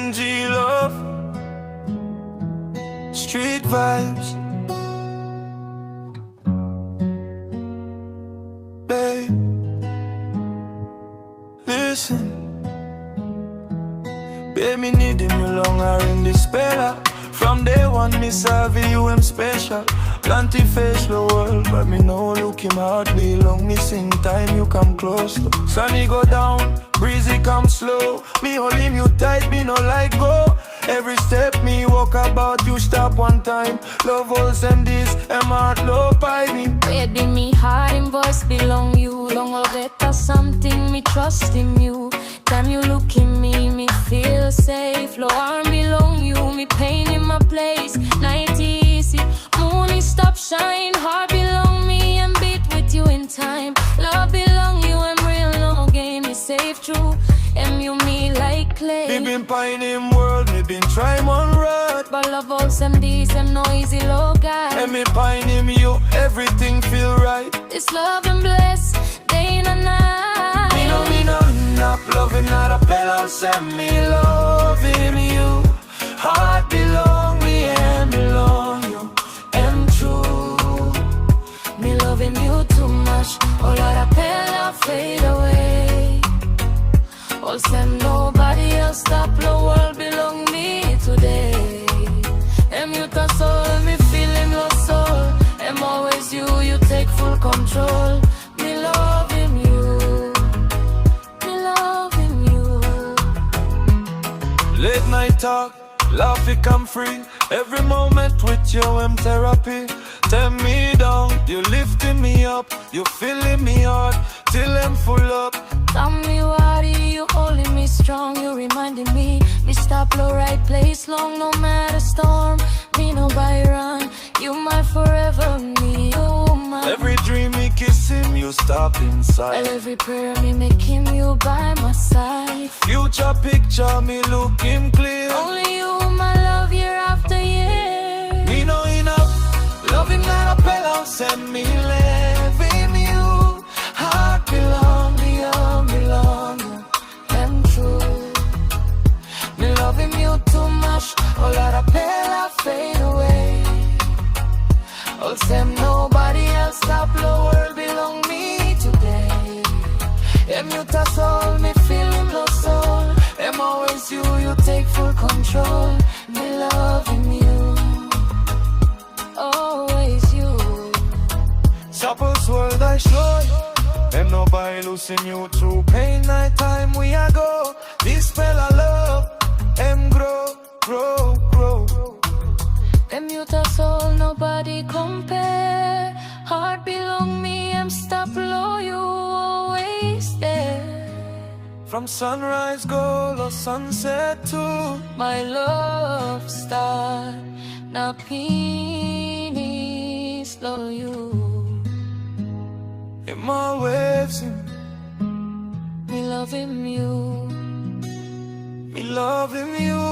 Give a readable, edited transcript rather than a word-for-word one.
NG love, street vibes. Babe, listen. Babe, me need him no longer in this speller. From day one, me serve you, I'm special. Plenty face the world, but me no look him hard. Belong me sing time, you come close. Sunny go down, breezy come slow. Me hold him you tight, me no like go. Every step me walk about, you stop one time. Love all send this, I'm heart low by me. Baby, me heart and voice belong you. Long all better something, me trust in you. Time you look in me feel safe. Low arm belong you, me pain in my place. Night easy, moon stop shine. Heart belong me and beat with you in time. Love belong you, I'm real, no game is safe true. You me like clay. Me been pine in world, me been try one road. But love all some these, them no easy low guy. And me pine in you, everything feel right. This love and bless, day and night. Me no enough loving, not a pillow, send me loving you. Heart belong me and belong you, and true. Me loving you too much, all of the pillow fade away. All same nobody else, stop the world belong me today. You to soul, me feeling lost soul. Always you take full control. Me loving you, me loving you. Late night talk, laugh it come free. Every moment with you I'm therapy. Tear me down, you lifting me up. You filling me hard, till I'm full up. Tell me what you holding me strong. You reminding me stop low right place long, no matter storm. Me no buy run, you my forever, me you my. Every dream me kiss him, you stop inside. Every prayer me making you by my side. Future picture me look him clear. Only you my love year after year. Me no enough, loving not a pillow, send me living you. Heart belong you, and true. Me loving you too much, all of the pillow fade away. All same nobody else, stop the world belong me today. You to soul, me feeling lost soul. Always you take full control. Me loving you, always you. Suppose world I show you. Nobody losing you through pain. Night time we a go. This fella love, grow. You to soul, nobody compare. Heart belong me, I'm stop low, you always there. From sunrise gold or sunset too. My love star, now peace slow you. In my waves, me loving you, me loving you.